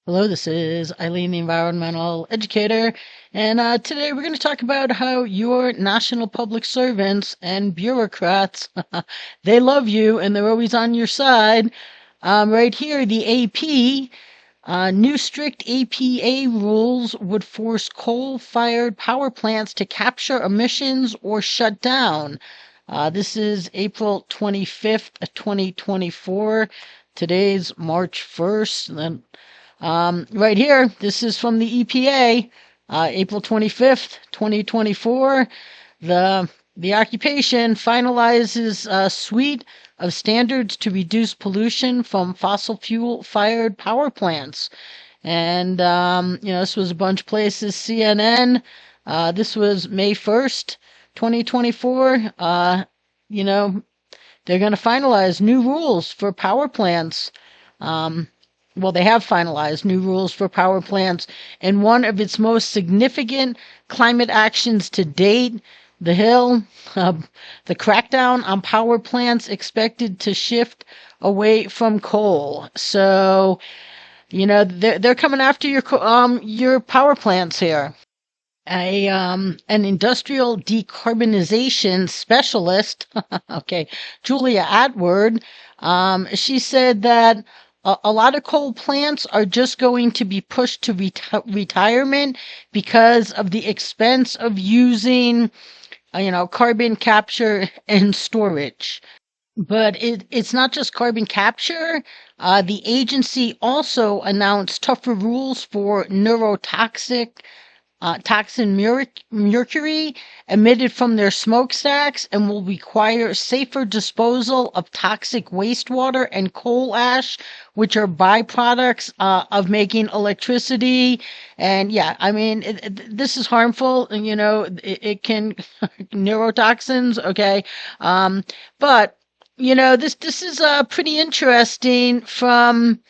Hello, this is Eileen, the environmental educator, and today we're going to talk about how your national public servants and bureaucrats, they love you and they're always on your side. Right here, the AP, new strict APA rules would force coal-fired power plants to capture emissions or shut down. This is April 25th, 2024. Today's March 1st. Right here, this is from the EPA, April 25th, 2024. The occupation finalizes a suite of standards to reduce pollution from fossil fuel-fired power plants. And, this was a bunch of places. CNN, this was May 1st, 2024. They're going to finalize new rules for power plants. Well, they have finalized new rules for power plants, and one of its most significant climate actions to date, the crackdown on power plants expected to shift away from coal. So, they're coming after your power plants here. An industrial decarbonization specialist, okay, Julia Atwood, she said that a lot of coal plants are just going to be pushed to retirement because of the expense of using, carbon capture and storage. But it's not just carbon capture. The agency also announced tougher rules for neurotoxic toxin mercury emitted from their smokestacks and will require safer disposal of toxic wastewater and coal ash, which are byproducts of making electricity. And yeah, I mean, this is harmful. And, it can neurotoxins. Okay. But this is pretty interesting from,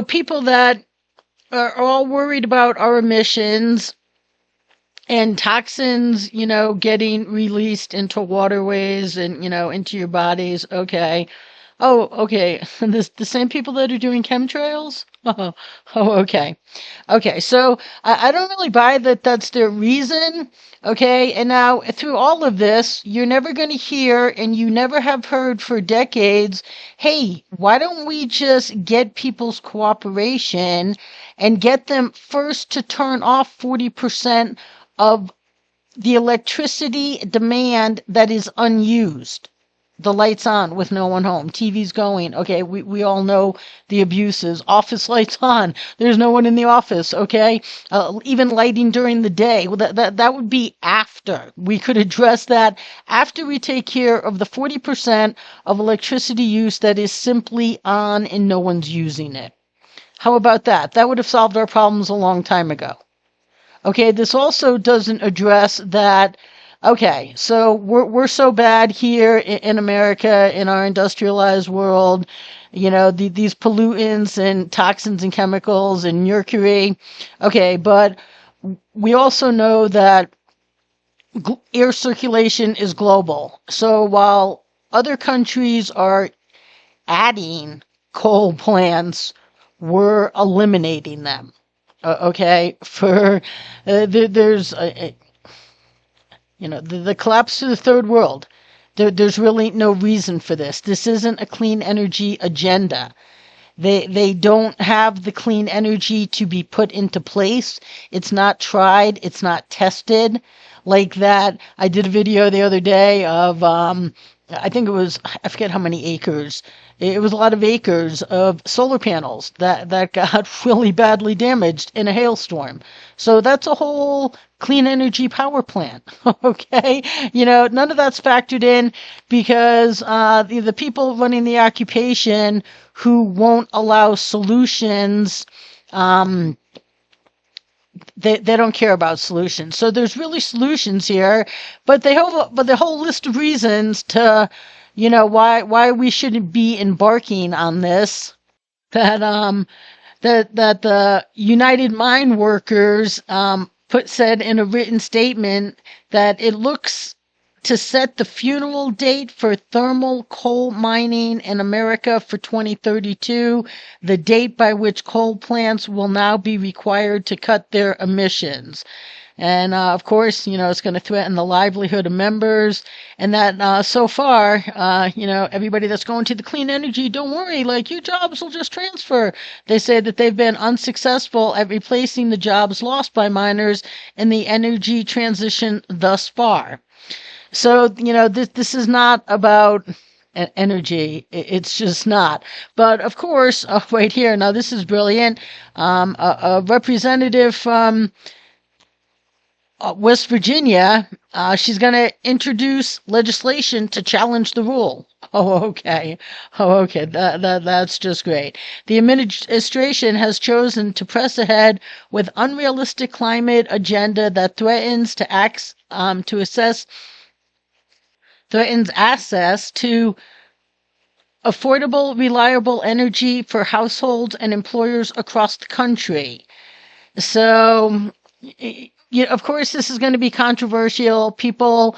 people that are all worried about our emissions and toxins, getting released into waterways and, into your bodies. Okay. Oh, okay. The same people that are doing chemtrails? Okay. Okay. So I don't really buy that that's their reason. Okay. And now through all of this, you're never going to hear, and you never have heard for decades, hey, why don't we just get people's cooperation and get them first to turn off 40% of the electricity demand that is unused? The lights on with no one home, TV's going. Okay, we all know the abuses. Office lights on, there's no one in the office. Okay, even lighting during the day. Well, that would be after. We could address that after we take care of the 40% of electricity use that is simply on and no one's using it. How about that? That would have solved our problems a long time ago. Okay, this also doesn't address that. Okay, so we're so bad here in America, in our industrialized world, these pollutants and toxins and chemicals and mercury. Okay, but we also know that air circulation is global. So while other countries are adding coal plants, we're eliminating them. Okay, there's the collapse of the third world. There's really no reason for this. This isn't a clean energy agenda. They don't have the clean energy to be put into place. It's not tried. It's not tested like that. I did a video the other day of, I think it was, I forget how many acres. It was a lot of acres of solar panels that got really badly damaged in a hailstorm. So that's a whole clean energy power plant. Okay. None of that's factored in because, the people running the occupation who won't allow solutions, they don't care about solutions. So there's really solutions here, but the whole list of reasons to, why we shouldn't be embarking on this, that the United Mine Workers, said in a written statement that it looks to set the funeral date for thermal coal mining in America for 2032, the date by which coal plants will now be required to cut their emissions. And of course, it's going to threaten the livelihood of members. And that so far, everybody that's going to the clean energy, don't worry, like your jobs will just transfer. They say that they've been unsuccessful at replacing the jobs lost by miners in the energy transition thus far. So, this is not about energy. It's just not. But of course, right here, now this is brilliant. A representative from West Virginia, she's going to introduce legislation to challenge the rule. Oh, okay. That's just great. The administration has chosen to press ahead with unrealistic climate agenda that threatens access to affordable, reliable energy for households and employers across the country. So, of course, this is going to be controversial. People,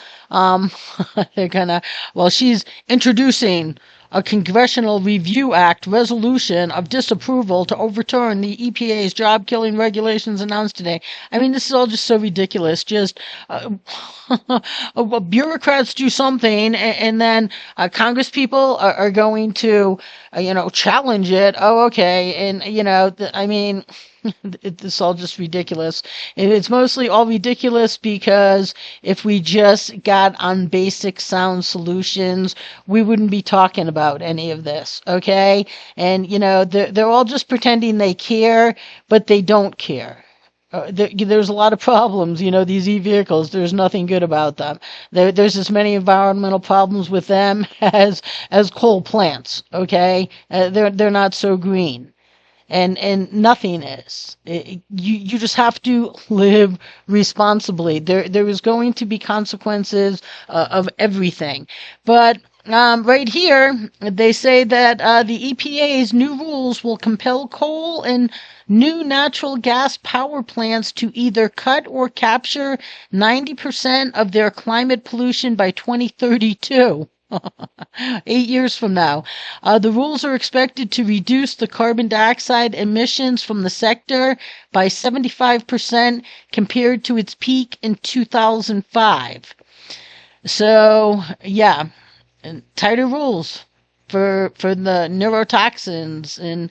she's introducing a Congressional Review Act resolution of disapproval to overturn the EPA's job-killing regulations announced today. I mean, this is all just so ridiculous. Just bureaucrats do something, and then Congress people are going to, challenge it. Oh, okay. And, it's all just ridiculous. It's mostly all ridiculous because if we just got on basic sound solutions, we wouldn't be talking about any of this, okay? And, they're all just pretending they care, but they don't care. There's a lot of problems, these e-vehicles. There's nothing good about them. There's as many environmental problems with them as coal plants, okay? They're not so green. And nothing is. You just have to live responsibly. There is going to be consequences of everything. But right here, they say that the EPA's new rules will compel coal and new natural gas power plants to either cut or capture 90% of their climate pollution by 2032. 8 years from now. The rules are expected to reduce the carbon dioxide emissions from the sector by 75% compared to its peak in 2005. So, yeah, tighter rules for the neurotoxins. And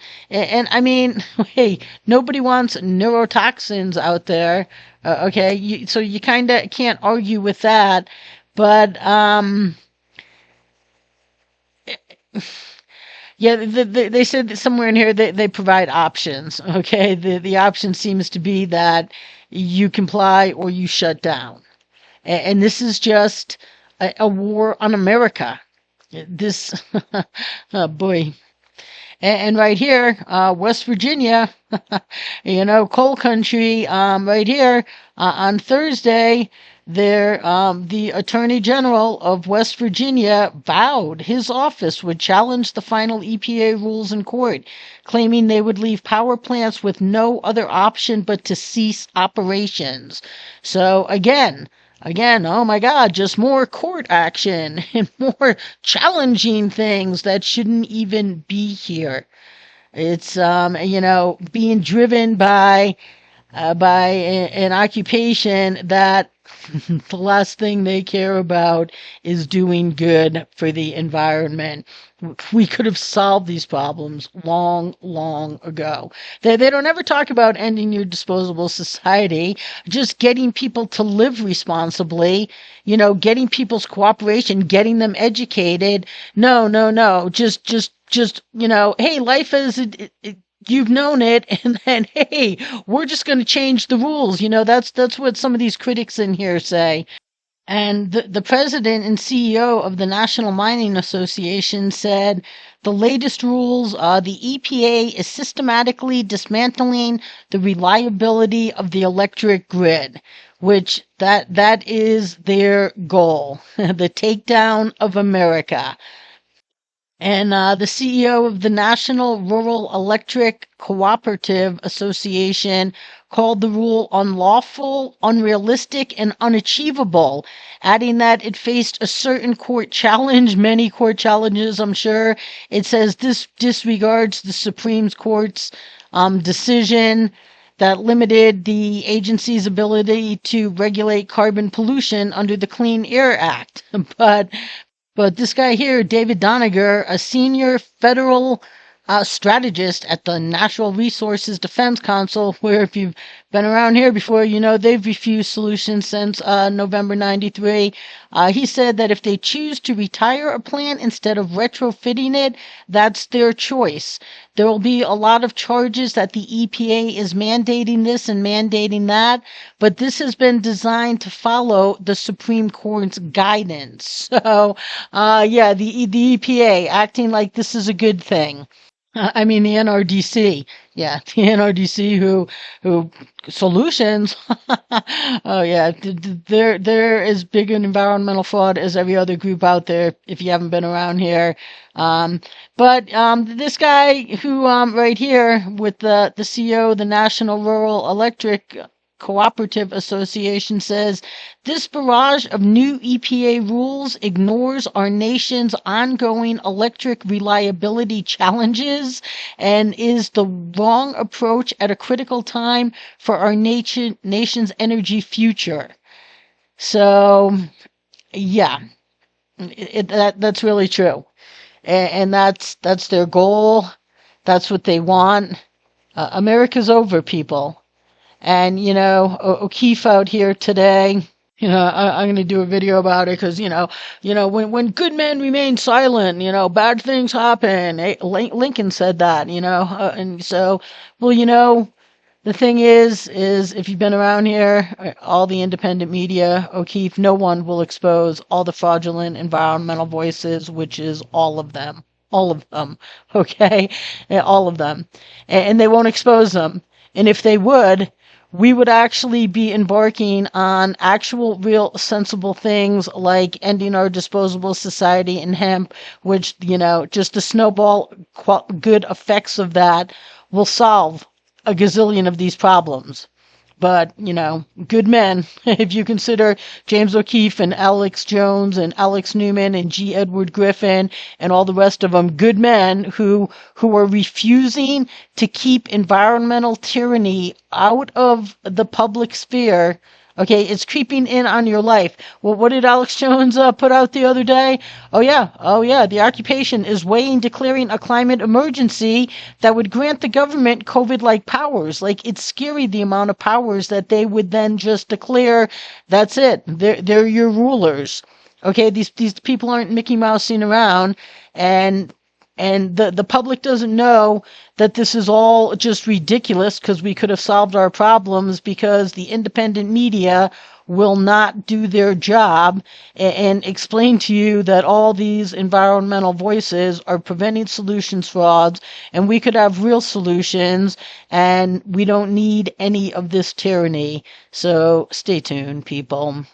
I mean, hey, nobody wants neurotoxins out there. Okay, so you kind of can't argue with that. But, yeah, they said that somewhere in here they provide options. Okay, the option seems to be that you comply or you shut down, and this is just a war on America. This, oh boy. And right here, West Virginia, coal country. Right here on Thursday. The Attorney General of West Virginia vowed his office would challenge the final EPA rules in court, claiming they would leave power plants with no other option but to cease operations. So again, oh my God, just more court action and more challenging things that shouldn't even be here. It's, being driven by an occupation that the last thing they care about is doing good for the environment. We could have solved these problems long, long ago. They don't ever talk about ending your disposable society, just getting people to live responsibly, getting people's cooperation, getting them educated. No. Just, hey, life is, you've known it, and then, hey, we're just going to change the rules. That's what some of these critics in here say. And the president and CEO of the National Mining Association said the latest rules, the EPA is systematically dismantling the reliability of the electric grid, which that is their goal, the takedown of America. And the CEO of the National Rural Electric Cooperative Association called the rule unlawful, unrealistic, and unachievable, adding that it faced a certain court challenge, many court challenges, I'm sure. It says this disregards the Supreme Court's decision that limited the agency's ability to regulate carbon pollution under the Clean Air Act. But this guy here, David Doniger, a senior federal strategist at the Natural Resources Defense Council, where if you've been around here before, you know they've refused solutions since November 93. He said that if they choose to retire a plant instead of retrofitting it, that's their choice. There will be a lot of charges that the EPA is mandating this and mandating that, but this has been designed to follow the Supreme Court's guidance. So, yeah, the EPA acting like this is a good thing. I mean the NRDC, yeah, the NRDC who solutions. Oh yeah, they're as big an environmental fraud as every other group out there. If you haven't been around here, but this guy who right here with the CEO of the National Rural Electric Cooperative Association says this barrage of new EPA rules ignores our nation's ongoing electric reliability challenges and is the wrong approach at a critical time for our nation's energy future. So, yeah, that's really true, and that's their goal. That's what they want. America's over, people. And, you know, O'Keefe out here today, you know, I'm going to do a video about it because, when good men remain silent, bad things happen. Lincoln said that, and so, well, the thing is if you've been around here, all the independent media, O'Keefe, no one will expose all the fraudulent environmental voices, which is all of them, okay? All of them. And they won't expose them. And if they would, we would actually be embarking on actual, real, sensible things like ending our disposable society in hemp, which, just the snowball good effects of that will solve a gazillion of these problems. But, good men, if you consider James O'Keefe and Alex Jones and Alex Newman and G. Edward Griffin and all the rest of them, good men who are refusing to keep environmental tyranny out of the public sphere. Okay, it's creeping in on your life. Well, what did Alex Jones put out the other day? Oh yeah, the occupation is weighing declaring a climate emergency that would grant the government COVID-like powers. Like, it's scary the amount of powers that they would then just declare. That's it. They're your rulers. Okay, these people aren't Mickey Mousing around, and the public doesn't know that this is all just ridiculous because we could have solved our problems because the independent media will not do their job and explain to you that all these environmental voices are preventing solutions frauds and we could have real solutions and we don't need any of this tyranny. So stay tuned, people.